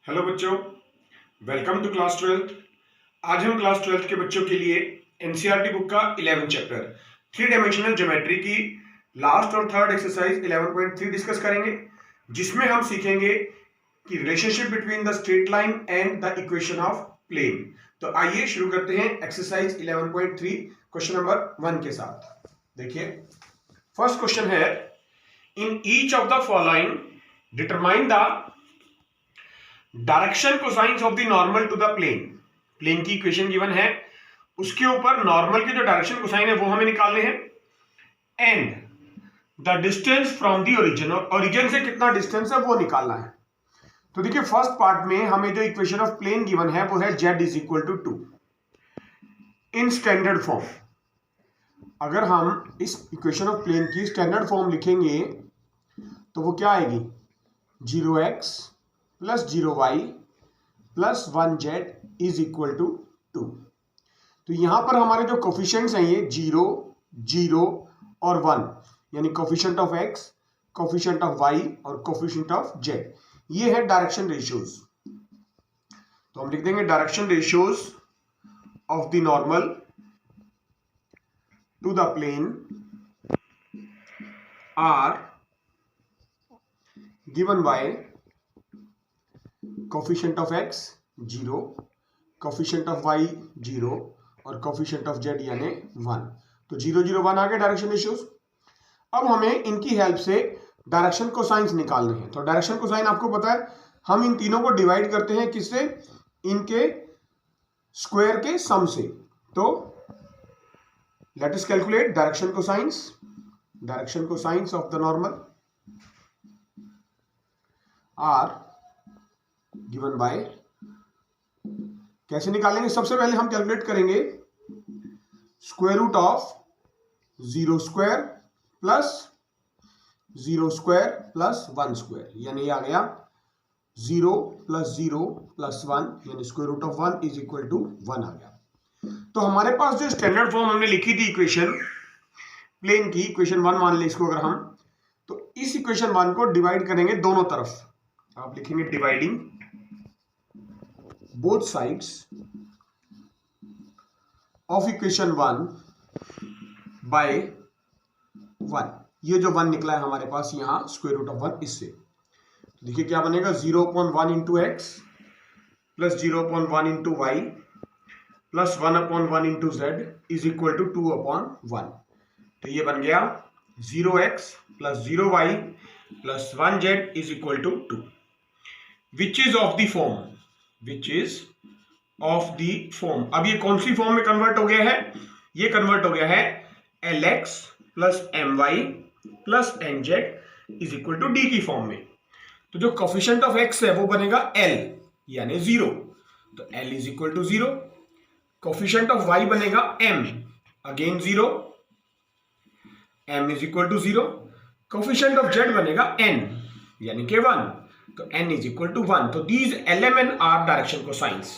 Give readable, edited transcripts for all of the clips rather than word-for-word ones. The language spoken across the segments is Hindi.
हेलो बच्चों, वेलकम टू क्लास 12। आज हम क्लास 12 के बच्चों के लिए एनसीईआरटी बुक का 11 चैप्टर 3 डायमेंशनल ज्योमेट्री की लास्ट और थर्ड एक्सरसाइज 11.3 डिस्कस करेंगे, जिसमें हम सीखेंगे कि relationship between the straight line and the equation of plane. तो आइए शुरू करते हैं एक्सरसाइज 11.3 क्वेश्चन नंबर 1 के साथ। देखिए, फर्स्ट क्वेश्चन है, in each of the following determine the direction cosines of the normal to the plane. Plane की इक्वेशन गिवन है, उसके ऊपर नॉर्मल के जो डायरेक्शन कोसाइन है वो हमें निकालने हैं, and the distance from the origin, और ओरिजिन से कितना डिस्टेंस है वो निकालना है। तो देखिए, फर्स्ट पार्ट में हमें जो इक्वेशन ऑफ प्लेन गिवन है वो है z is equal to 2 in standard form. अगर हम इस इक्वेशन ऑफ प्लेन की स्टैंडर्ड फॉर्म लिखेंगे तो वो क्या आएगी, 0x plus 0y plus 1z is equal to 2। तो यहां पर हमारे जो कोफिशिएंट्स हैं ये 0, 0 और 1, यानी coefficient of x, coefficient of y और कोफिशिएंट ऑफ z, ये है डायरेक्शन रेशियोज। तो हम लिख देंगे direction ratios of the normal to the plane are given by coefficient of x 0, coefficient of y 0 और कोफिशिएंट ऑफ z यानी 1। तो 0, 0, 1 आ गए डायरेक्शन रेशियोज। अब हमें इनकी हेल्प से डायरेक्शन कोसाइंस निकालने हैं। तो डायरेक्शन कोसाइन आपको पता है, हम इन तीनों को डिवाइड करते हैं किससे, इनके स्क्वायर के सम से। तो let us calculate direction cosines. Direction cosines of the normal are given by, कैसे निकालेंगे, सबसे पहले हम कैलकुलेट करेंगे square root of 0 square plus 0 square plus 1 square, यानी ये आ गया 0 प्लस 0 प्लस 1, यानी square root of 1 is equal to 1 आ गया। तो हमारे पास जो स्टैंडर्ड फॉर्म हमने लिखी थी इक्वेशन प्लेन की, इक्वेशन 1 मान लें इसको अगर हम, तो इस इक्वेशन 1 को डिवाइड करेंगे दोनों तरफ। आप लिखेंगे dividing both sides of equation 1 by 1। ये जो 1 निकला है हमारे पास यहां स्क्वायर रूट ऑफ 1, इससे तो देखिए क्या बनेगा, 0/1 into x plus 0/1 into y plus 1/1 into z is equal to 2/1। तो ये बन गया 0x plus 0y plus 1z is equal to 2, which is of the form, which is of the form. अब ये कौन सी फॉर्म में कन्वर्ट हो गया है, ये कन्वर्ट हो गया है lx plus my plus nz is equal to D की फॉर्म में। तो जो कोफिशिएंट ऑफ x है वो बनेगा l यानी 0, तो l is equal to 0। Coefficient of y बनेगा m, again 0, m is equal to 0। Coefficient of z बनेगा n यानी कि 1, तो n इज इक्वल टू 1। तो these LMN are direction cosines,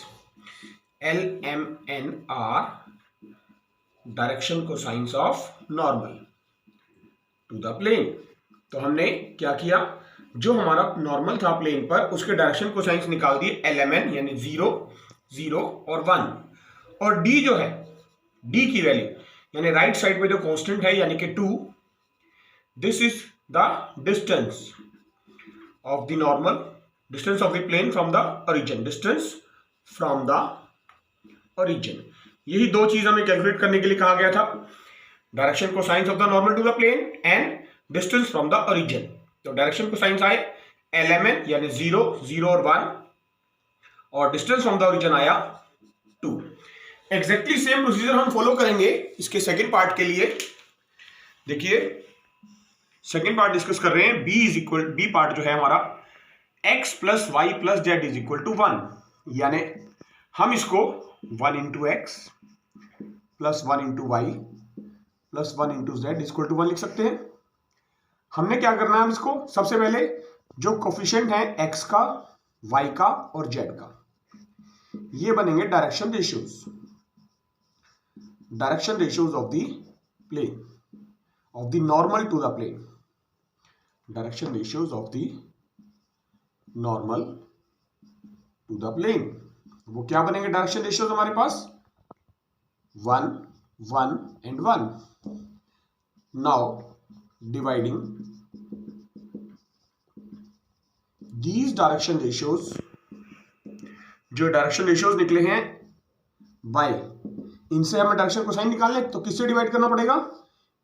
LMN are direction cosines of normal to the plane. तो हमने क्या किया, जो हमारा नॉर्मल था प्लेन पर उसके डायरेक्शन कोसाइंस निकाल दिए LMN, यानी 0, 0 और 1। और d जो है, d की वैल्यू यानी राइट साइड पे जो कांस्टेंट है यानी कि 2, this is the distance of the normal, distance of the plane from the origin, distance from the origin। यही दो चीज हमें कैलकुलेट करने के लिए कहा गया था, direction cosines of the normal to the plane and distance from the origin. तो डायरेक्शन कोसाइंस आए LMN यानी 0, 0 और 1, और डिस्टेंस फ्रॉम द ओरिजिन आया 2। एग्जैक्टली सेम प्रोसीजर हम फॉलो करेंगे इसके सेकेंड पार्ट के लिए। देखिए, सेकेंड पार्ट डिस्कस कर रहे हैं, बी पार्ट जो है हमारा x plus y plus z is equal to 1, यानी हम इसको 1 into x plus 1 into y plus 1 into z equal to 1 लिख सकते हैं। हमने क्या करना है, हम इसको सबसे पहले जो कोफिशिएंट है x का, y का और z का, ये बनेंगे direction ratios, direction ratios of the plane, of the normal to the plane, direction ratios of the normal to the plane. वो क्या बनेंगे डायरेक्शन रेशियोज हमारे पास? 1 1 and 1. Now dividing these direction ratios, जो डायरेक्शन रेशियोज निकले हैं बाय, इनसे हमें डायरेक्शन कोसाइन निकालने, तो किससे डिवाइड करना पड़ेगा?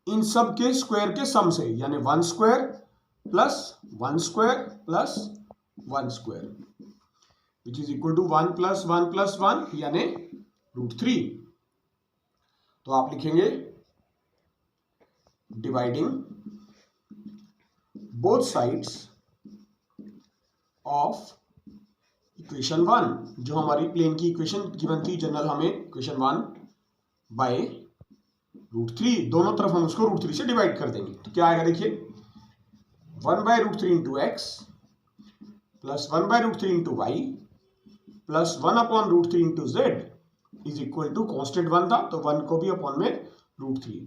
इन सब के स्क्वायर के सम से, यानी 1 square plus 1 square plus 1 square which is equal to 1 plus 1 plus 1 यानी √3। तो आप लिखेंगे dividing both sides of equation 1, जो हमारी प्लेन की इक्वेशन गिवन थी जनरल, हमें इक्वेशन 1 बाय √3, दोनों तरफ हम उसको √3 से डिवाइड कर देंगे। तो क्या आएगा देखिए, 1 by √3 into x plus 1 by √3 into y plus 1 upon √3 into z is equal to, constant 1 था तो 1 को भी अपॉन में √3।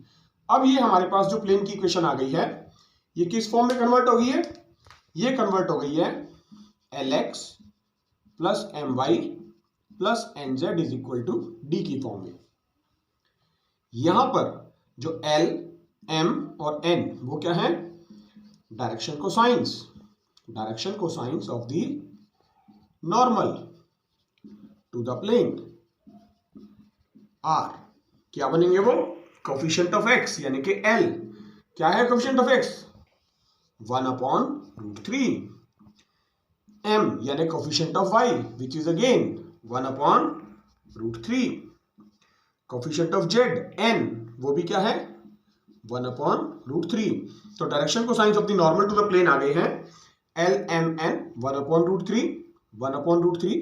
अब ये हमारे पास जो प्लेन की इक्वेशन आ गई है, ये किस फॉर्म में कन्वर्ट हो गई है? ये कन्वर्ट हो गई है LX plus MY plus NZ is equal to D की फॉर्म में। यहां पर जो L, M और N वो क्या है? Direction cosines, direction cosines of the normal to the plane. R क्या बनेंगे वो? कोफिशिएंट ऑफ x, यानी कि L क्या है coefficient of x? 1 upon √3। M यानी coefficient of y which is again 1 upon √3। Coefficient of z n वो भी क्या है? 1 अपॉन √3। तो direction cosines of the normal to the plane आ गए हैं L M N 1 upon √3 1 upon √3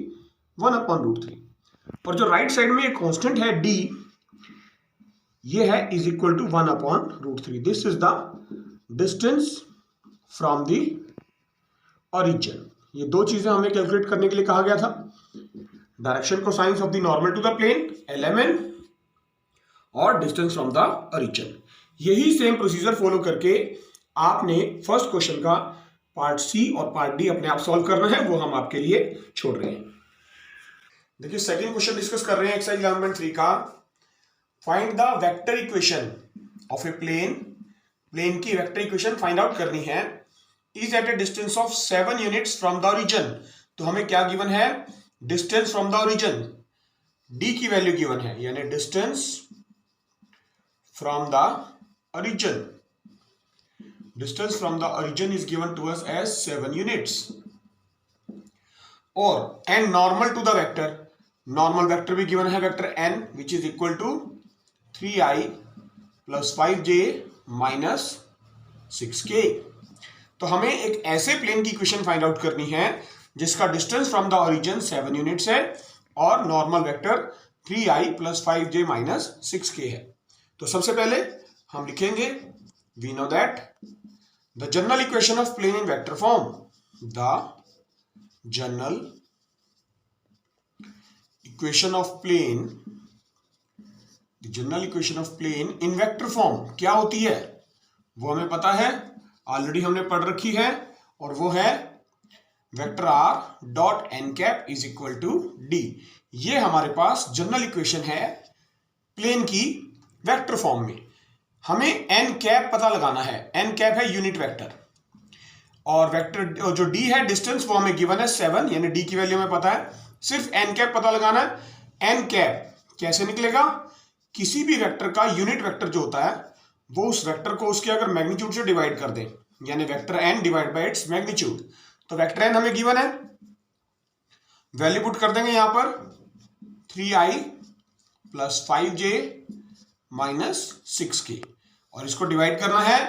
1 upon √3। और जो राइट साइड में एक कांस्टेंट है D, ये है is equal to 1 upon √3। This is the distance from the origin. ये दो चीजें हमें कैलकुलेट करने के लिए कहा गया था, direction cosines of the normal to the plane LMN और डिस्टेंस फ्रॉम द ओरिजिन। यही सेम प्रोसीजर फॉलो करके आपने फर्स्ट क्वेश्चन का पार्ट सी और पार्ट डी अपने आप सॉल्व करना है, वो हम आपके लिए छोड़ रहे हैं। देखिए सेकंड क्वेश्चन डिस्कस कर रहे हैं एक्सरसाइज 11.3 का। Find the vector equation of a plane. Plane की वेक्टर इक्वेशन फाइंड आउट करनी है। Is at a distance of 7 units from the origin. तो हमें क्या गिवन है? Distance from the origin, D की वैल्यू गिवन है, यानी distance from the origin. Distance from the origin is given to us as 7 units. और and normal to the vector, normal vector भी गिवन है, vector n which is equal to 3i plus 5j minus 6k। तो हमें एक ऐसे प्लेन की इक्वेशन फाइंड आउट करनी है जिसका distance from the origin 7 units है और normal vector 3i plus 5j minus 6k है। तो सबसे पहले हम लिखेंगे, we know that the general equation of plane in vector form, the general equation of plane, the general equation of plane in vector form क्या होती है वो हमें पता है, ऑलरेडी हमने पढ़ रखी है, और वो है vector r dot n cap is equal to d। ये हमारे पास जनरल इक्वेशन है प्लेन की वेक्टर फॉर्म में। हमें n कैप पता लगाना है, n कैप है यूनिट वेक्टर, और वेक्टर जो d है डिस्टेंस वो हमें गिवन है 7, यानी d की वैल्यू हमें पता है, सिर्फ n कैप पता लगाना है। n कैप कैसे निकलेगा? किसी भी वेक्टर का यूनिट वेक्टर जो होता है वो उस वेक्टर को उसके अगर मैग्नीट्यूड से डिवाइड कर दें, यानी vector n divide by its magnitude. तो वेक्टर n हमें गिवन है, वैल्यू पुट कर देंगे यहां पर 3i plus 5j minus 6k, और इसको डिवाइड करना है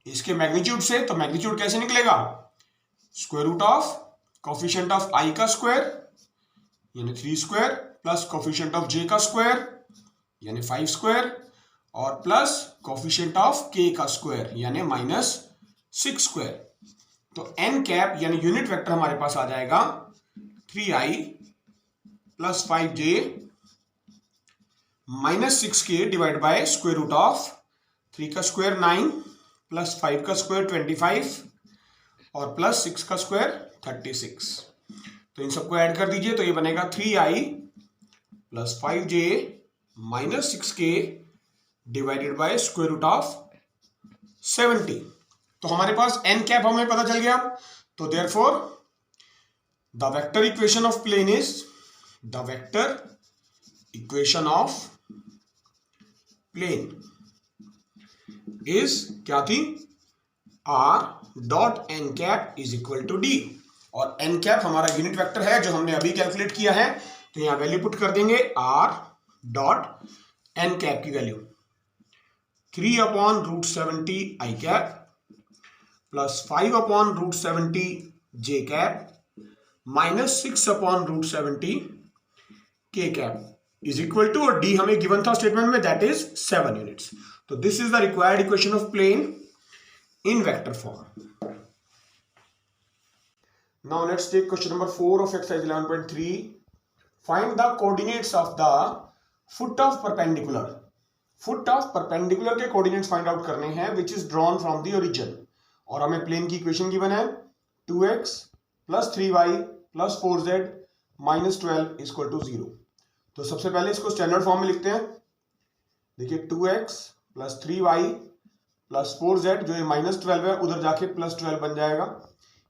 इसके मैग्नीट्यूड से। तो मैग्नीट्यूड कैसे निकलेगा? Square root of coefficient of i का स्क्वायर यानी 3 square plus coefficient of j का स्क्वायर यानी 5 स्क्वायर और प्लस कोफिशिएंट ऑफ k का स्क्वायर यानी माइनस 6 स्क्वायर। तो n कैप यानी यूनिट वेक्टर हमारे पास आ जाएगा 3i plus 5j minus 6k divide by square root of 3 का स्क्वायर 9 प्लस 5 का स्क्वायर 25 और प्लस 6 का स्क्वायर 36। तो इन सबको ऐड कर दीजिए, तो ये बनेगा 3i plus 5j minus 6k divided by square root of 70। तो हमारे पास n कैप हमें पता चल गया। तो therefore the vector equation of plane is, the vector equation of plane is क्या थी, r dot n cap is equal to d। और n कैप हमारा यूनिट वेक्टर है जो हमने अभी कैलकुलेट किया है, तो यहां वैल्यू पुट कर देंगे r डॉट n कैप की value 3/√70 i cap plus 5/√70 j cap minus 6/√70 k cap is equal to, और d हमें गिवन था स्टेटमेंट में, दैट इज 7 यूनिट्स। तो this is the required equation of plane in vector form. Now let's take question number 4 of exercise 11.3। Find the coordinates of the foot of perpendicular. Foot of perpendicular के कोऑर्डिनेट्स फाइंड आउट करने हैं which is drawn from the origin. और हमें प्लेन की इक्वेशन गिवन है 2x plus 3y plus 4z minus 12 equal to 0। तो सबसे पहले इसको स्टैंडर्ड फॉर्म में लिखते हैं। देखिए 2x plus 3y plus 4z, जो ये माइनस 12 है उधर जाके प्लस 12 बन जाएगा।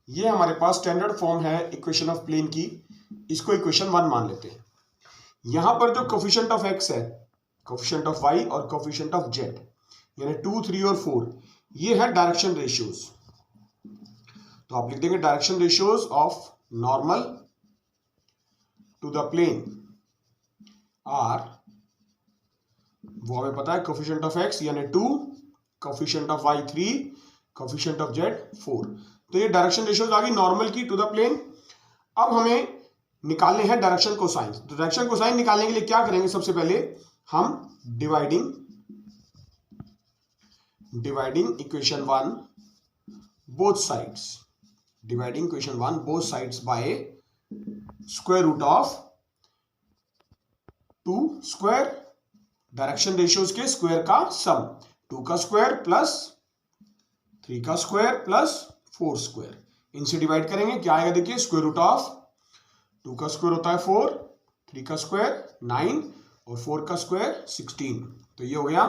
ये हमारे पास स्टैंडर्ड फॉर्म है इक्वेशन ऑफ प्लेन की, इसको इक्वेशन 1 मान लेते हैं। यहां पर जो कोफिशिएंट ऑफ x है, कोफिशिएंट ऑफ y और कोफिशिएंट ऑफ z, यानी 2, 3 और 4, ये है डायरेक्शन रेशियोज। तो आप लिख देंगे direction ratios of normal to the plane are, वो हमें पता है कोफिशिएंट ऑफ x यानी 2, coefficient of y 3, coefficient of z 4। तो ये डायरेक्शन रेशियोज आ गई नॉर्मल की टू द प्लेन। अब हमें निकालने हैं डायरेक्शन कोसाइन। तो डायरेक्शन कोसाइन निकालने के लिए क्या करेंगे, सबसे पहले हम dividing equation 1 both sides, dividing equation 1 both sides by square root of 2 square, direction ratios के स्क्वायर का सम, 2 का स्क्वायर प्लस 3 का स्क्वायर प्लस 4 स्क्वायर, इनसे डिवाइड करेंगे। क्या आएगा देखिए, स्क्वायर रूट ऑफ 2 का स्क्वायर होता है 4, 3 का स्क्वायर 9 और 4 का स्क्वायर 16। तो ये हो गया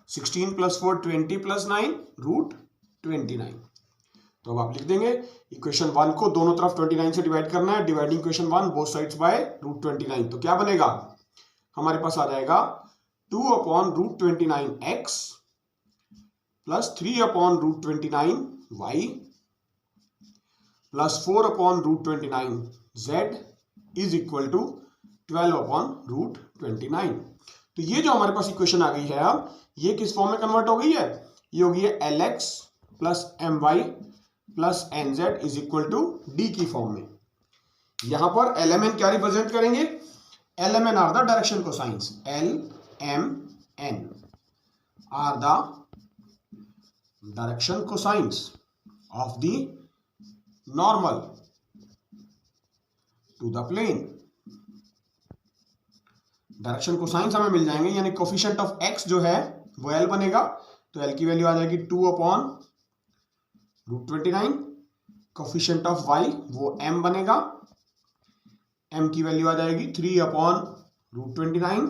16 प्लस 4 20 प्लस 9 रूट 29। तो अब आप लिख देंगे इक्वेशन 1 को दोनों तरफ 29 से डिवाइड करना है। Dividing equation 1 both sides by root 29। तो क्या बनेगा, हमारे पास आ जाएगा 2/√29x plus 3/√29y plus 4/√29z is equal to 12/√29। तो ये जो हमारे पास इक्वेशन आ गई है, अब ये किस फॉर्म में कन्वर्ट हो गई है, ये हो गई है lx plus my plus nz is equal to d की फॉर्म में। यहां पर lmn क्या रिप्रेजेंट करेंगे, lmn are the direction cosines, lmn are the direction cosines of the normal to the plane. Direction cosines हमें मिल जाएंगे, यानी कोफिशिएंट ऑफ x जो है वो l बनेगा। तो l की वैल्यू आ जाएगी 2/√29। कोफिशिएंट ऑफ y वो m बनेगा, m की वैल्यू आ जाएगी 3/√29।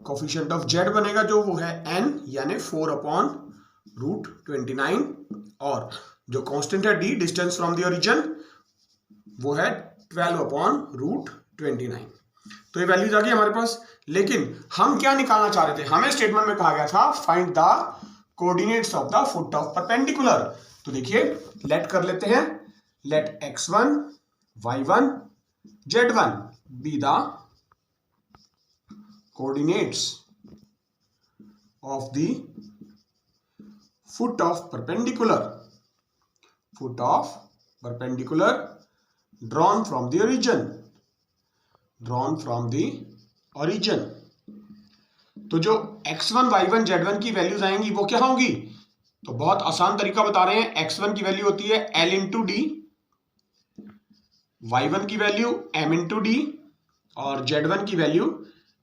कोफिशिएंट ऑफ z बनेगा जो वो है n, यानी 4/√29। और जो कांस्टेंट है d, distance from the origin, वो है 12/√29। तो ये वैल्यूज आ गई हमारे पास। लेकिन हम क्या निकालना चाह रहे थे, हमें स्टेटमेंट में कहा गया था find the coordinates of the foot of perpendicular. तो देखिए लेट कर लेते हैं, let x1 y1 z1 be the coordinates of the foot of perpendicular, foot of perpendicular drawn from the origin, drawn from the origin। तो जो x1 y1 z1 की वैल्यूज आएंगी वो क्या होंगी, तो बहुत आसान तरीका बता रहे हैं। x1 की वैल्यू होती है l इंटू डी, y1 की वैल्यू m इंटू डी और z1 की वैल्यू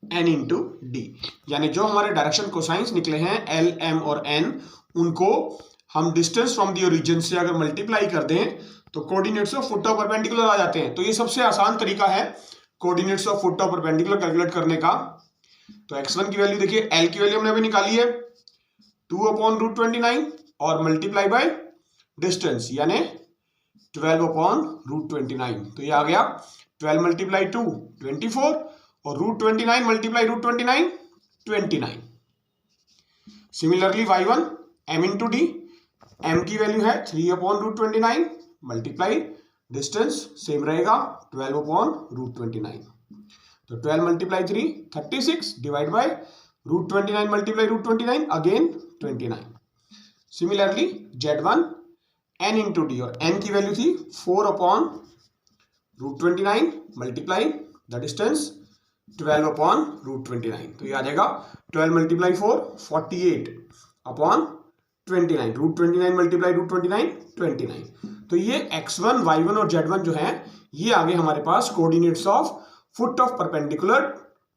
n इंटू डी। यानी जो हमारे डायरेक्शन कोसाइंस निकले हैं l, m और n, उनको हम डिस्टेंस फ्रॉम द ओरिजिन से अगर मल्टीप्लाई कर दें तो coordinates of foot of perpendicular आ जाते हैं। तो ये सबसे आसान तरीका है coordinates of foot of perpendicular calculate करने का। तो x1 की वैल्यू देखिए, l की वैल्यू हमने अभी निकाली है 2/√29 और मल्टीप्लाई बाय डिस्टेंस यानी 12/√29। तो ये आ गया 12 मल्टीप्लाई 2 24 और √29 multiply √29 29। Similarly y1 m into D, m की वैल्यू है 3/√29 मल्टीप्लाई डिस्टेंस सेम रहेगा 12/√29। तो 12 multiply 3 36 divide by √29 multiply √29 again 29। Similarly z1 n into D, और n की वैल्यू थी 4/√29 मल्टीप्लाई द डिस्टेंस 12/√29। तो ये आ जाएगा 12 मल्टीप्लाई 4 48/29 √29 मल्टीप्लाई √29 29। तो ये x1 y1 और z1 जो है ये आ गए हमारे पास coordinates of foot of perpendicular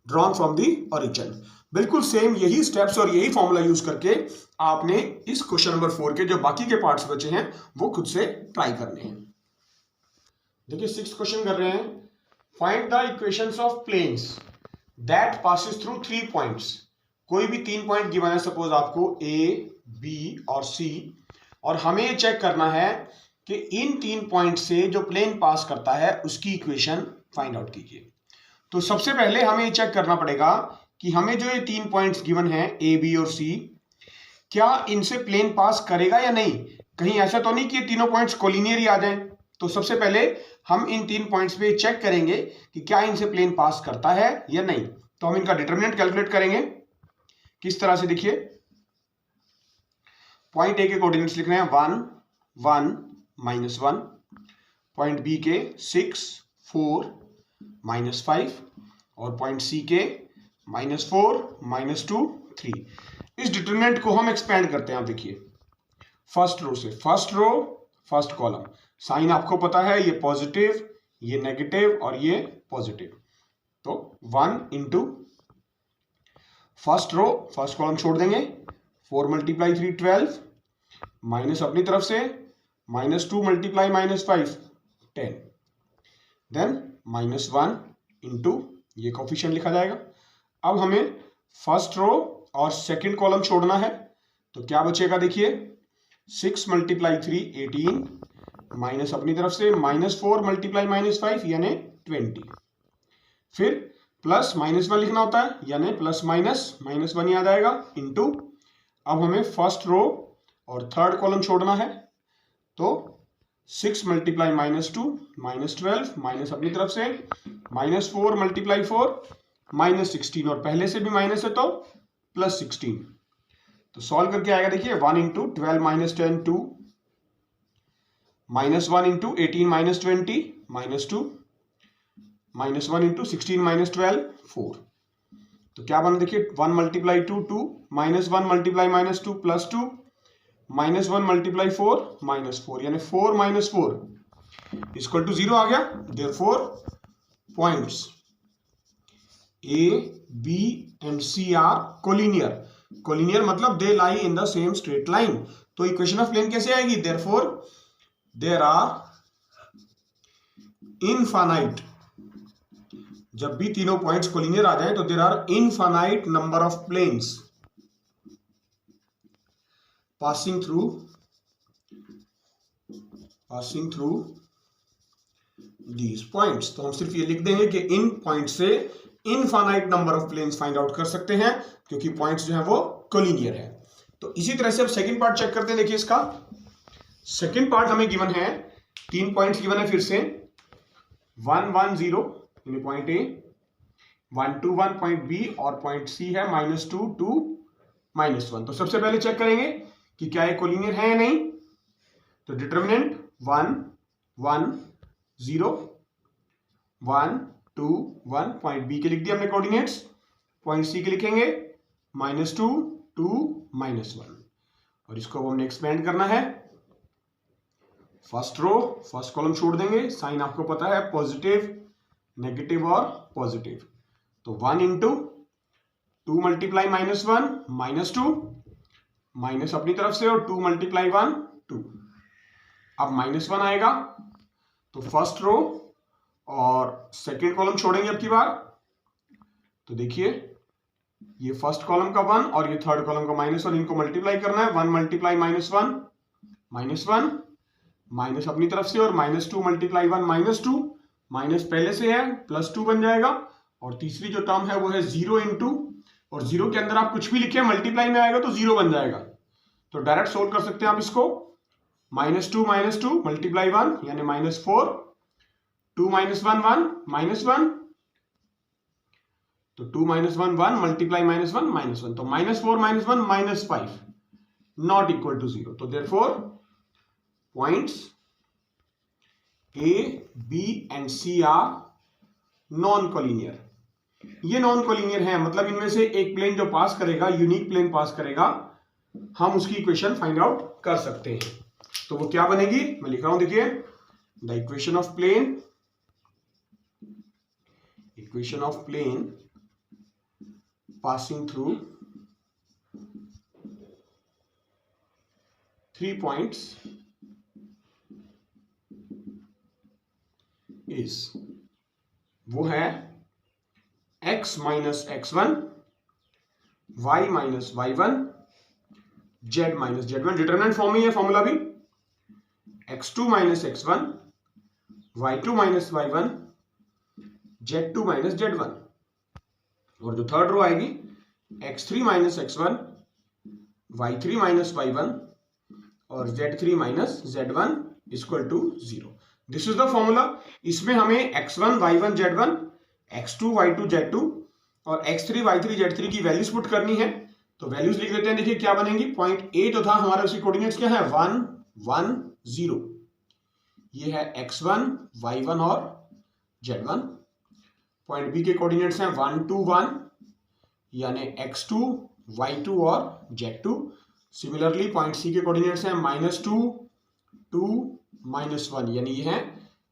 drawn from the origin. बिल्कुल सेम यही स्टेप्स और यही फॉर्मूला यूज करके आपने इस क्वेश्चन नंबर 4 के जो बाकी के पार्ट्स बचे हैं वो खुद से ट्राई करने हैं। देखिए 6th क्वेश्चन कर रहे हैं, find the equations of planes that passes through 3 points. कोई भी 3 पॉइंट गिवन है, सपोज आपको A, B और C, और हमें ये चेक करना है कि इन 3 पॉइंट से जो प्लेन पास करता है उसकी इक्वेशन फाइंड आउट कीजिए। तो सबसे पहले हमें ये चेक करना पड़ेगा कि हमें जो ये 3 पॉइंट्स गिवन हैं A, B और C, क्या इनसे प्लेन पास करेगा या नहीं। कहीं ऐसा तो नहीं कि ये तीनों पॉइंट्स कोलिनियर ही आ जाएं। तो सबसे पहले हम इन 3 पॉइंट्स पे चेक करेंगे कि क्या इनसे प्लेन पास करता है या नहीं। तो हम इनका डिटरमिनेंट कैलकुलेट करेंगे। किस तरह से, देखिए पॉइंट ए के कोऑर्डिनेट्स लिख रहे हैं 1 1 -1, पॉइंट बी के 6 4 -5 और पॉइंट सी के -4 -2 3। इस डिटरमिनेंट को हम एक्सपेंड करते हैं। आप देखिए फर्स्ट रो से, first row first column, sign आपको पता है ये पॉजिटिव, ये नेगेटिव और ये पॉजिटिव। तो 1 into first row first column छोड़ देंगे, 4 मल्टीप्लाई 3 12 माइनस अपनी तरफ से -2 मल्टीप्लाई -5 10, देन -1 इंटू ये कोफिशिएंट लिखा जाएगा। अब हमें फर्स्ट रो और सेकंड कॉलम छोड़ना है, तो क्या बचेगा, देखिए 6 मल्टीप्लाई 3 18 माइनस अपनी तरफ से -4 मल्टीप्लाई -5 यानी 20, फिर प्लस -1 लिखना होता है यानी प्लस माइनस -1 ही आ जाएगा इंटू। अब हमें फर्स्ट रो और थर्ड कॉलम छोड़ना है, तो 6 मल्टीप्लाई -2 -12 माइनस अपनी तरफ से -4 मल्टीप्लाई 4 -16 और पहले से भी माइनस है तो +16। तो सॉल्व करके आएगा, देखिए 1 इंटू 12 -10 2 -1 इंटू 18 -20 -2 -1 इंटू 16 -12 4। तो क्या बना, देखिए 1 मल्टीप्लाई 2 2 -1 मल्टीप्लाई -2 +2 -1 मल्टीप्लाई 4 -4 यानी 4 -4 इक्वल टू 0 आ गया। Therefore points A, B and C are collinear. Collinear मतलब they lie in the same straight line. तो इक्वेशन ऑफ प्लेन कैसे आएगी, देयरफॉर देयर आर इनफाइनाइट, जब भी तीनों पॉइंट्स कोलिनियर आ जाए तो there are infinite number of planes passing through these points। तो हम सिर्फ ये लिख देंगे कि इन पॉइंट से infinite number of planes find out कर सकते हैं क्योंकि पॉइंट्स जो है वो कोलिनियर है। तो इसी तरह से अब सेकंड पार्ट चेक करते हैं। देखिए इसका सेकंड पार्ट हमें गिवन है, 3 पॉइंट्स गिवन है फिर से 1 1 0 यानी पॉइंट ए, 1 2 1 पॉइंट बी और पॉइंट सी है -2 2 -1। तो सबसे पहले चेक करेंगे कि क्या ये कोलिनियर है या नहीं। तो डिटरमिनेंट 1 1 0 1 2 1 पॉइंट बी के लिख दिया हमने कोऑर्डिनेट्स, पॉइंट सी के लिखेंगे -2 2 -1 और इसको अब हमने एक्सपेंड करना है। फर्स्ट रो फर्स्ट कॉलम छोड़ देंगे, साइन आपको पता है पॉजिटिव नेगेटिव और पॉजिटिव। तो 1 इंटू 2 मल्टीप्लाई -1 -2 माइनस अपनी तरफ से और 2 मल्टीप्लाई 1 2। अब -1 आएगा तो फर्स्ट रो और सेकेंड कॉलम छोड़ेंगे अब की बार। तो देखिए ये फर्स्ट कॉलम का 1 और ये थर्ड कॉलम का -1, इनको मल्टीप्लाई करना है। 1 मल्टीप्लाई -1 -1 माइनस अपनी तरफ से, और -2 मल्टीप्लाई 1 -2, माइनस पहले से है +2 बन जाएगा। और तीसरी जो टर्म है वो है 0 इंटू, और 0 के अंदर आप कुछ भी लिखे मल्टीप्लाई में आएगा तो 0 बन जाएगा। तो डायरेक्ट सोल्व कर सकते हैं आप इसको। -2 मल्टीप्लाई 1 यानी -4, 2 - 1 1 -1, तो 2 - 1 1 मल्टीप्लाई -1 -1, तो -4 -1 -5 नॉट इक्वल टू 0। तो therefore points A, B and C are non collinear. ये नॉन कोलिनियर है, मतलब इनमें से एक प्लेन जो पास करेगा, यूनिक प्लेन पास करेगा, हम उसकी इक्वेशन फाइंड आउट कर सकते हैं। तो वो क्या बनेगी, मैं लिख रहा हूं, देखिए the equation of plane passing through 3 points is, वो है x minus x1, y minus y1, z minus z1। Determinant form में है फॉर्मूला भी, x2 minus x1, y2 minus y1, z2 minus z1। और जो थर्ड रो आएगी x3 minus x1, y3 minus y1 और z3 minus z1 equal to 0। This is the formula. इसमें हमें x1 y1 z1, x2 y2 z2 और x3 y3 z3 की वैल्यूज पुट करनी है। तो वैल्यूज लिख देते हैं, देखिए क्या बनेंगी। पॉइंट ए जो था हमारा, उसकी कोऑर्डिनेट्स क्या है, 1 1 0। ये है x1 y1 और z1। पॉइंट बी के कोऑर्डिनेट्स हैं 1 2 1 यानी x2 y2 और z2। सिमिलरली पॉइंट सी के कोऑर्डिनेट्स हैं -2 2 -1 यानी ये है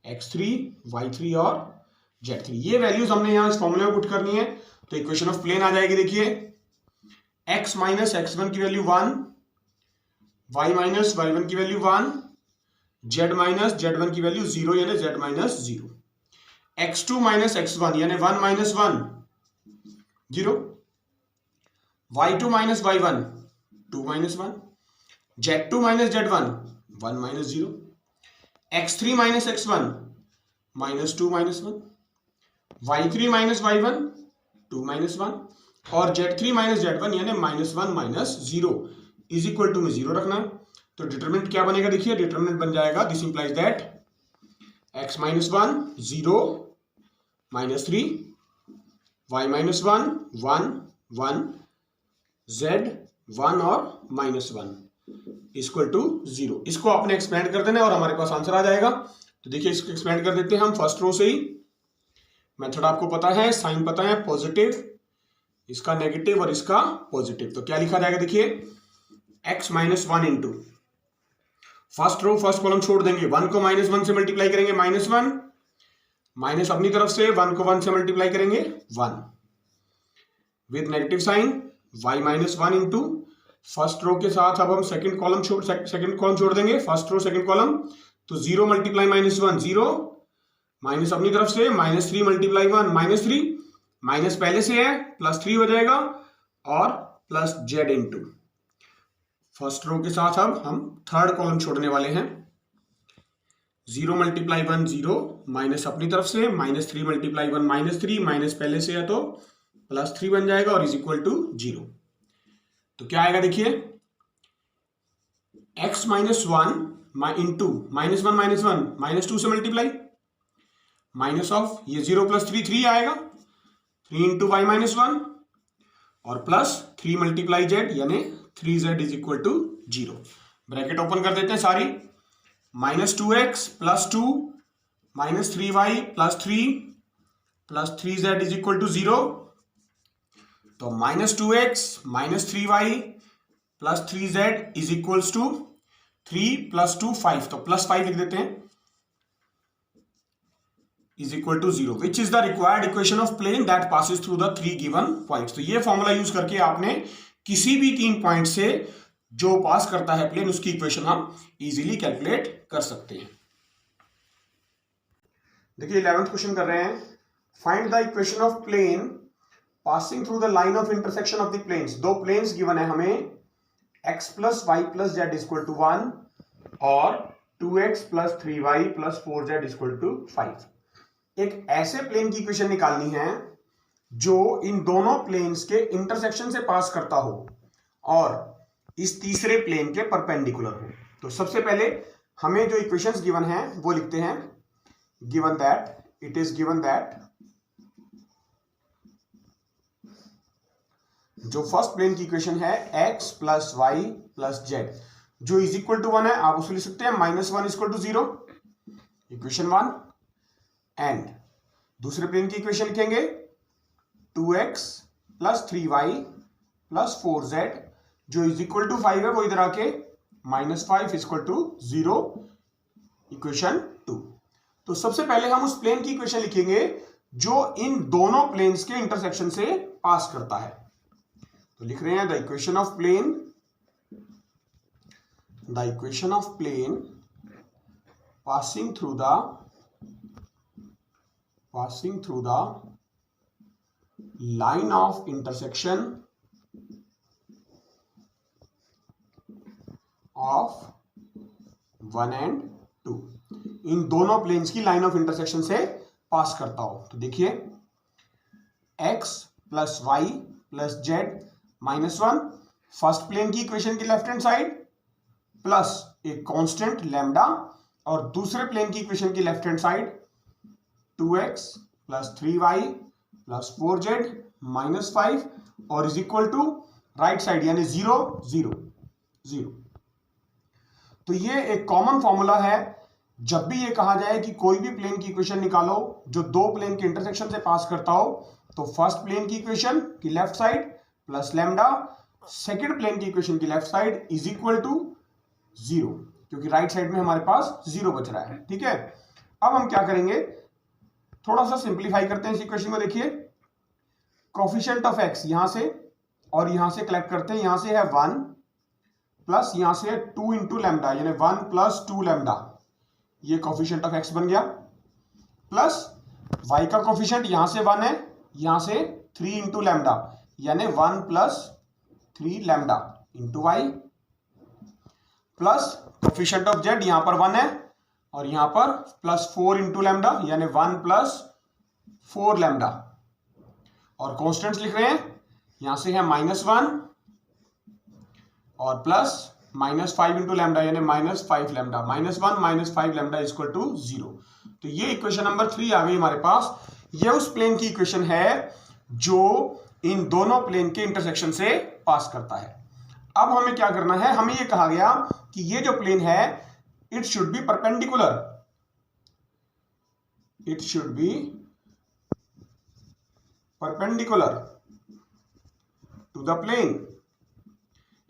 x3 y3 और z3। ये वैल्यूज हमने यहां इस फॉर्मूले में पुट करनी है। तो इक्वेशन ऑफ प्लेन आ जाएगी, देखिए x माइनस x1 की वैल्यू 1, y माइनस y1 की वैल्यू 1, z माइनस z1 की वैल्यू 0 यानी z minus 0, x2 minus x1 यानी 1 minus 1 0, y2 minus y1 2 minus 1, z2 minus z1 1 minus 0, x3 minus x1 -2 minus 1, y3 minus y1 2 minus 1 और z3 माइनस z1 यानी -1 माइनस 0 इज इक्वल टू में 0 रखना है। तो डिटरमिनेंट क्या बनेगा, देखिए डिटरमिनेंट बन जाएगा, this implies that x minus 1 0 -3, y minus 1 1 1, z 1 और -1 इक्वल टू 0। इसको आपने एक्सपेंड कर देना और हमारे पास आंसर आ जाएगा। तो देखिए इसको एक्सपेंड कर देते हैं हम फर्स्ट रो से ही। मेथड आपको पता है, साइन पता है, पॉजिटिव, इसका नेगेटिव और इसका पॉजिटिव। तो क्या लिखा जाएगा, देखिए x minus 1 into first row first column छोड़ देंगे, 1 को -1 से मल्टीप्लाई करेंगे -1, माइनस अपनी तरफ से 1 को 1 से मल्टीप्लाई करेंगे 1 with negative sign, y minus 1 into first row के साथ अब हम सेकंड कॉलम छोड़ देंगे, फर्स्ट रो सेकंड कॉलम। तो 0 मल्टीप्लाई -1 0, माइनस अपनी तरफ से -3 मल्टीप्लाई 1 -3, माइनस पहले से है +3 हो जाएगा और plus z into first row के साथ अब हम थर्ड कॉलम छोड़ने वाले हैं। 0 मल्टीप्लाई 1 0, माइनस अपनी तरफ से -3 मल्टीप्लाई 1 -3, माइनस पहले से है तो +3 बन जाएगा और इज इक्वल टू 0। तो क्या आएगा, देखिए x माइनस 1 इंटू -1 -2 से मल्टीप्लाई, माइनस ऑफ ये 0 + 3 3 आएगा, 3 इंटू y माइनस 1 और प्लस 3 मल्टीप्लाई z यानी 3z is equal to 0। Bracket open कर देते हैं सारी, -2x + 2 -3y + 3 + 3z is equal to 0। तो -2x -3y + 3z is equals to 3 + 2 5, तो +5 लिख देते हैं, is equal to 0, which is the required equation of plane that passes through the 3 given points. तो ये फॉर्मूला यूज करके आपने किसी भी 3 पॉइंट से जो पास करता है प्लेन उसकी इक्वेशन हम इजीली कैलकुलेट कर सकते हैं। देखिए 11th क्वेश्चन कर रहे हैं, find the equation of plane passing through the line of intersection of the planes. दो प्लेन्स गिवन है हमें, x plus y plus z equal to 1 और 2x plus 3y plus 4z equal to 5। एक ऐसे प्लेन की इक्वेशन निकालनी है जो इन दोनों प्लेन्स के इंटरसेक्शन से पास करता हो और इस तीसरे प्लेन के परपेंडिकुलर हो। तो सबसे पहले हमें जो इक्वेशंस गिवन है वो लिखते हैं। Given that it is given that जो फर्स्ट प्लेन की इक्वेशन है x plus y plus z, जो इज इक्वल टू 1 है, आप उसको लिख सकते हैं -1 इक्वल टू 0, इक्वेशन 1। एंड दूसरे प्लेन की इक्वेशन लिखेंगे 2x plus 3y plus 4z, जो इज इक्वल टू 5 है, वो इधर आके -5 इक्वल टू 0, इक्वेशन 2। तो सबसे पहले हम उस प्लेन की इक्वेशन लिखेंगे जो इन दोनों प्लेन्स के इंटरसेक्शन से पास करता है। तो लिख रहे हैं the equation of plane passing through the line of intersection of 1 and 2। इन दोनों प्लेन्स की लाइन ऑफ इंटरसेक्शन से पास करता हो। तो देखिए x plus y plus z -1 first plane की इक्वेशन की लेफ्ट हैंड साइड प्लस एक कांस्टेंट लैम्डा, और दूसरे प्लेन की इक्वेशन की left hand side 2x plus 3y plus 4z -5 और is equal to right side यानी 0 0 0। तो ये एक कॉमन फॉर्मूला है। जब भी ये कहा जाए कि कोई भी प्लेन की इक्वेशन निकालो जो दो प्लेन के इंटरसेक्शन से पास करता हो, तो फर्स्ट प्लेन की इक्वेशन की left side plus lambda, second plane की इक्वेशन की left side is equal to 0, क्योंकि राइट साइड में हमारे पास 0 बच रहा है। ठीक है, अब हम क्या करेंगे, थोड़ा सा सिंप्लीफाई करते हैं इस इक्वेशन को। देखिए कोफिशिएंट ऑफ x यहां से और यहां से कलेक्ट करते हैं, यहां से है 1 प्लस यहां से 2 इंटू लैम्डा यानी 1 प्लस 2 लैम्डा, ये कोफिशिएंट ऑफ x बन गया, प्लस y का कोफिशिएंट यहां से 1 है, यहां से 3 इंटू लैम्डा यानी 1 plus 3 lambda into y, plus coefficient of z यहां पर 1 है और यहां पर प्लस 4 इंटू लैम्डा यानी 1 प्लस 4 लैम्डा, और कॉन्स्टेंट्स लिख रहे हैं, यहां से है -1 और प्लस -5 इंटू लैम्डा यानी -5 लैम्डा, -1 -5 लैम्डा इक्वल टू 0। तो ये इक्वेशन नंबर 3 आ गई हमारे पास। ये उस प्लेन की इक्वेशन है जो इन दोनों प्लेन के इंटरसेक्शन से पास करता है। अब हमें क्या करना है, हमें ये कहा गया कि ये जो प्लेन है it should be perpendicular, to the plane.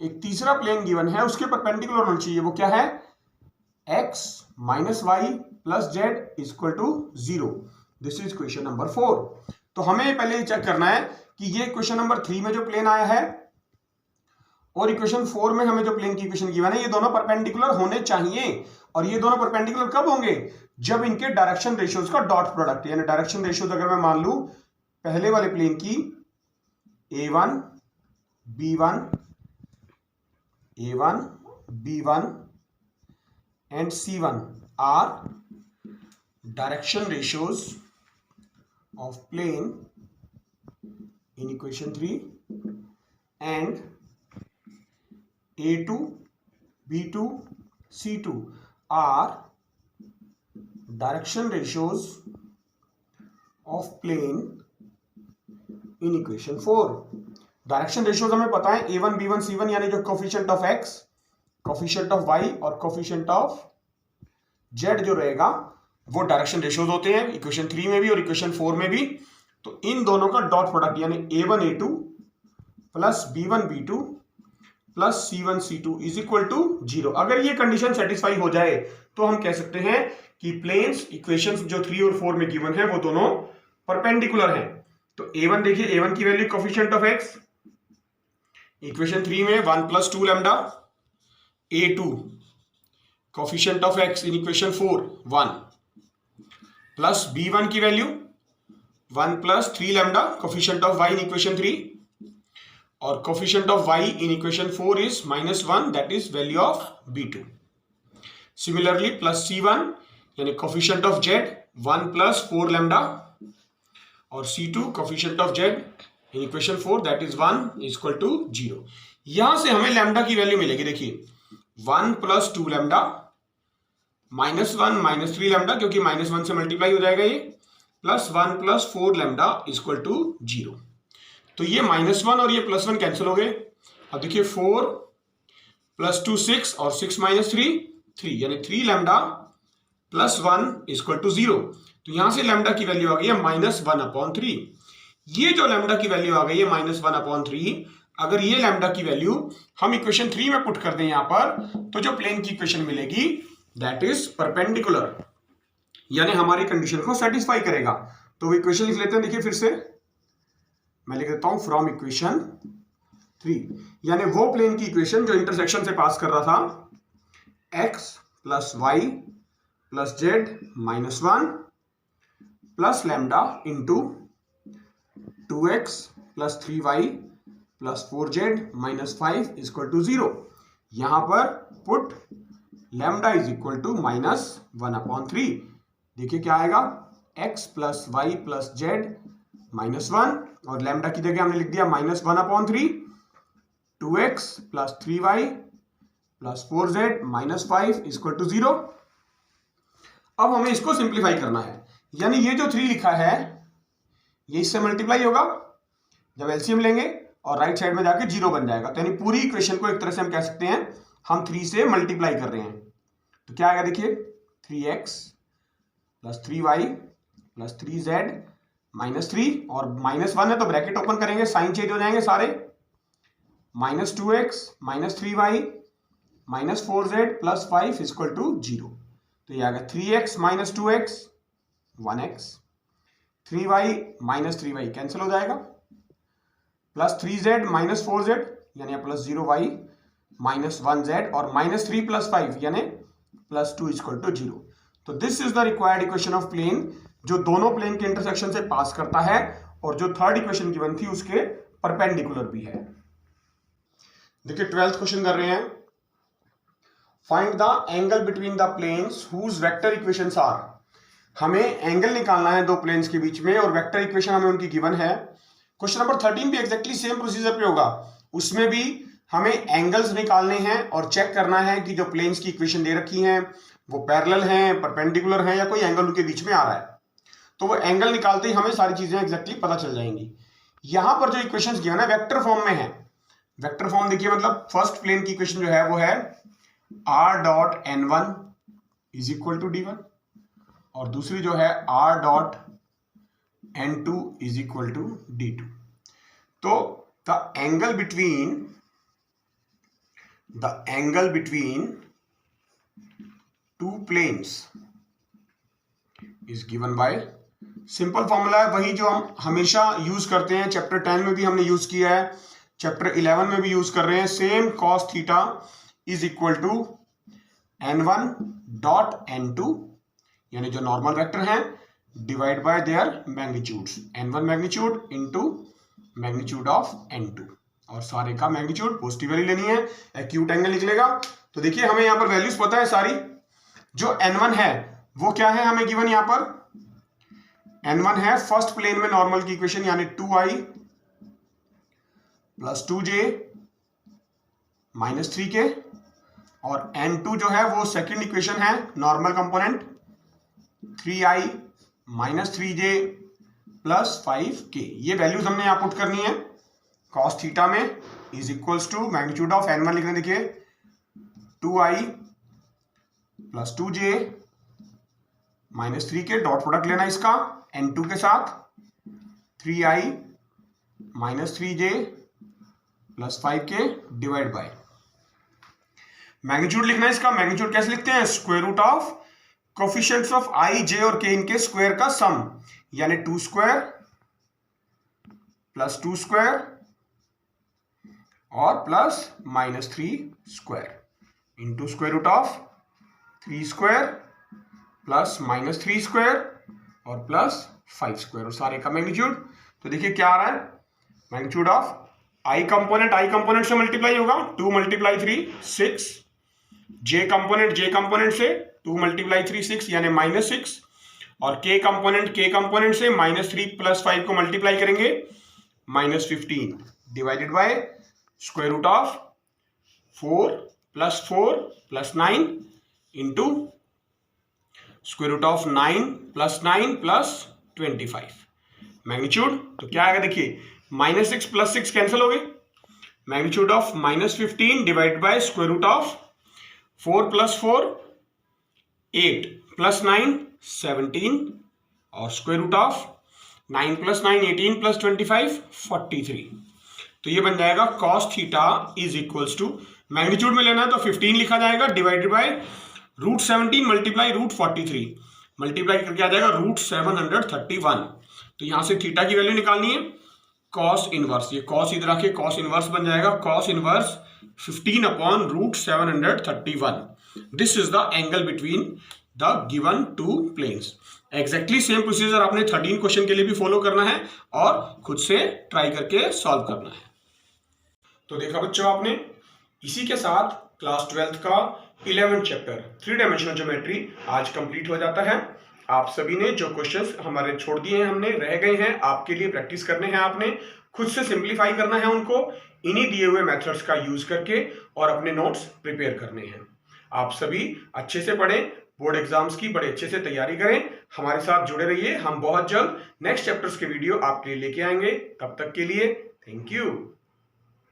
एक तीसरा प्लेन गिवन है, उसके परपेंडिकुलर होना चाहिए, वो क्या है, x minus y plus z equal to 0। This is question number 4। तो हमें पहले ये चेक करना है कि ये क्वेश्चन नंबर 3 में जो प्लेन आया है और इक्वेशन 4 में हमें जो प्लेन की इक्वेशन गिवन है, ये दोनों परपेंडिकुलर होने चाहिए। और ये दोनों परपेंडिकुलर कब होंगे, जब इनके डायरेक्शन रेशियोज का डॉट प्रोडक्ट, यानी डायरेक्शन रेशियोज अगर मैं मान लूं पहले वाले प्लेन की a1 b1 and c1 are direction ratios of plane in equation 3, and a2 b2 c2 are direction ratios of plane in equation 4। Direction ratios हमें पता है a1 b1 c1 यानी जो coefficient of x, coefficient of y और कोफिशिएंट ऑफ z जो रहेगा वो डायरेक्शन रेशियोज होते हैं इक्वेशन 3 में भी और इक्वेशन 4 में भी। तो इन दोनों का डॉट प्रोडक्ट यानी a1 a2 plus b1 b2 plus c1 c2 is equal to 0। अगर ये कंडीशन सेटिस्फाई हो जाए तो हम कह सकते हैं कि प्लेन्स इक्वेशंस जो 3 और 4 में गिवन है वो दोनों परपेंडिकुलर हैं। तो a1 देखिए, a1 की value coefficient of x equation 3 में 1 plus 2 lambda, a2 coefficient of x in equation 4 1 plus b1 की value 1 plus 3 lambda coefficient of y in equation 3 और coefficient of y in equation 4 is -1 that is value of b2। Similarly plus c1 यानी coefficient of z 1 plus 4 lambda और c2 coefficient of z in equation 4 that is 1 equal to 0। यहां से हमें लैम्डा की वैल्यू मिलेगी, देखिए 1 प्लस 2 लैम्डा -1 -3 लैम्डा क्योंकि -1 से मल्टीप्लाई हो जाएगा ये, plus 1 plus 4 lambda equal to 0। तो ये -1 और ये +1 कैंसिल हो गए। अब देखिए 4 प्लस 2 6 और 6 - 3 3 यानी 3 लैम्डा प्लस 1 इक्वल टू 0। तो यहां से लैम्डा की वैल्यू आ गई है -1/3। ये जो लैम्डा की वैल्यू आ गई है -1/3, अगर ये लैम्डा की वैल्यू हम इक्वेशन 3 में पुट कर दें यहां पर, तो जो प्लेन की इक्वेशन मिलेगी दैट इज परपेंडिकुलर, यानी हमारी कंडीशन को सेटिस्फाई करेगा। तो वो इक्वेशन लिख लेते हैं, देखिए फिर से मैं लिख देता हूं फ्रॉम इक्वेशन 3, यानी वो प्लेन की इक्वेशन जो इंटरसेक्शन से पास कर रहा था x plus y plus z -1 plus lambda into 2x plus 3y plus 4z -5 equal to 0। यहां पर put lambda is equal to -1/3। देखिए क्या आएगा, x plus y plus z -1 और लैम्डा की जगह हमने लिख दिया -1/3, 2x plus 3y plus 4z -5 equal to 0। अब हमें इसको सिंप्लीफाई करना है, यानी ये जो 3 लिखा है ये इससे मल्टीप्लाई होगा जब एलसीएम लेंगे और राइट साइड में जाके 0 बन जाएगा। तो यानी पूरी इक्वेशन को एक तरह से हम कह सकते हैं हम 3 से मल्टीप्लाई कर रहे हैं। तो क्या आएगा, देखिए 3x plus 3y plus 3z -3 और -1 है तो ब्रैकेट ओपन करेंगे, साइन चेंज हो जाएंगे सारे, -2x -3y -4z plus 5 equal to 0। तो ये आएगा 3x - 2x 1x, 3y - 3y cancel हो जाएगा, प्लस 3z - 4z यानी प्लस 0y -1z और -3 प्लस 5 यानी प्लस 2 इक्वल टू 0। तो this is the required equation of plane जो दोनों प्लेन के इंटरसेक्शन से पास करता है और जो थर्ड इक्वेशन गिवन थी उसके परपेंडिकुलर भी है। देखिए 12th क्वेश्चन कर रहे हैं, find the angle between the planes whose vector equations are. हमें एंगल निकालना है दो प्लेन्स के बीच में और वेक्टर इक्वेशन हमें उनकी गिवन है। क्वेश्चन नंबर 13 भी एक्जैक्टली सेम प्रोसीजर पे होगा, उसमें भी हमें एंगल्स निकालने हैं और चेक करना है कि जो प्लेन्स की इक्वेशन दे रखी हैं वो पैरेलल हैं, परपेंडिकुलर हैं या कोई एंगल उनके बीच में आ रहा है। तो वो एंगल निकालते ही हमें सारी चीजें एक्जैक्टली पता चल जाएंगी। यहां पर जो इक्वेशंस गिवन है वेक्टर फॉर्म में है। वेक्टर फॉर्म देखिए, मतलब फर्स्ट प्लेन की इक्वेशन जो है वो है r.n1 is equal to d1 और दूसरी जो है r.n2 is equal to d2। तो the angle between two planes is given by simple formula है, वही जो हम हमेशा यूज करते हैं, चैप्टर 10 में भी हमने यूज किया है, चैप्टर 11 में भी यूज कर रहे हैं। Same cos theta is equal to n1.n2 यानी जो नॉर्मल वेक्टर हैं divide by their magnitudes, n1 magnitude into magnitude of n2 और सारे का मैग्नीट्यूड पॉजिटिव वैल्यू लेनी है, एक्यूट एंगल निकलेगा। तो देखिए हमें यहां पर वैल्यूज पता है सारी। जो n1 है वो क्या है हमें गिवन, यहां पर n1 है फर्स्ट प्लेन में नॉर्मल की इक्वेशन यानी 2i प्लस 2j -3k और n2 जो है वो सेकंड इक्वेशन है normal component 3i -3j plus 5k। ये वैल्यूज हमने यहां पुट करनी है cos थीटा में is equals to magnitude of n1 लिख रहे हैं, देखिए 2i plus 2j -3k, dot product लेना इसका n2 के साथ, 3i -3j plus 5k divide by magnitude लिखना है इसका। मैग्नीट्यूड कैसे लिखते हैं, square root of coefficients of i, j और k इनके स्क्वायर का सम यानी 2 स्क्वायर प्लस 2 स्क्वायर और plus -3 square into square root of 3 square plus -3 square और प्लस 5 स्क्वायर और सारे का मैग्नीट्यूड। तो देखिए क्या आ रहा है, मैग्नीट्यूड ऑफ आई कंपोनेंट से मल्टीप्लाई होगा, 2 × 3 6, जे कंपोनेंट से 2 × 3 6 यानी -6, और के कंपोनेंट से -3 + 5 को मल्टीप्लाई करेंगे -15 divided by square root of 4 + 9 into square root of 9 + 9 + 25 magnitude. तो क्या आएगा देखिए, -6 + 6 कैंसिल हो गए, magnitude of -15 divide by square root of 4 + 4 8 + 9 17 और स्क्वायर रूट ऑफ 9 + 9 18 + 25 43। तो ये बन जाएगा cos theta is equals to, magnitude में लेना है तो 15 लिखा जाएगा डिवाइडेड बाय √17 मल्टीप्लाई √43 मल्टीप्लाई करके आ जाएगा √731। तो यहां से थीटा की वैल्यू निकालनी है, cos इनवर्स, ये cos इधर आके cos इनवर्स बन जाएगा, cos inverse 15 upon √731। This is the angle between the given two planes. Exactly same procedure आपने 13 क्वेश्चन के लिए भी फॉलो करना है और खुद से ट्राई करके सॉल्व करना है। तो देखा बच्चों आपने, इसी के साथ क्लास 12th का 11th चैप्टर 3 डायमेंशनल ज्योमेट्री आज कंप्लीट हो जाता है। आप सभी ने जो क्वेश्चंस हमारे छोड़ दिए हैं, हमने रह गए हैं, आपके लिए प्रैक्टिस करने हैं, आपने खुद से सिंप्लीफाई करना है उनको इन्हीं दिए हुए मेथड्स का यूज करके और अपने नोट्स प्रिपेयर करने हैं। आप सभी अच्छे से पढ़ें, बोर्ड एग्जाम्स की बड़े अच्छे से तैयारी करें, हमारे साथ जुड़े रहिए। हम बहुत जल्द नेक्स्ट चैप्टर्स के वीडियो आपके लिए लेके आएंगे। तब तक के लिए थैंक यू।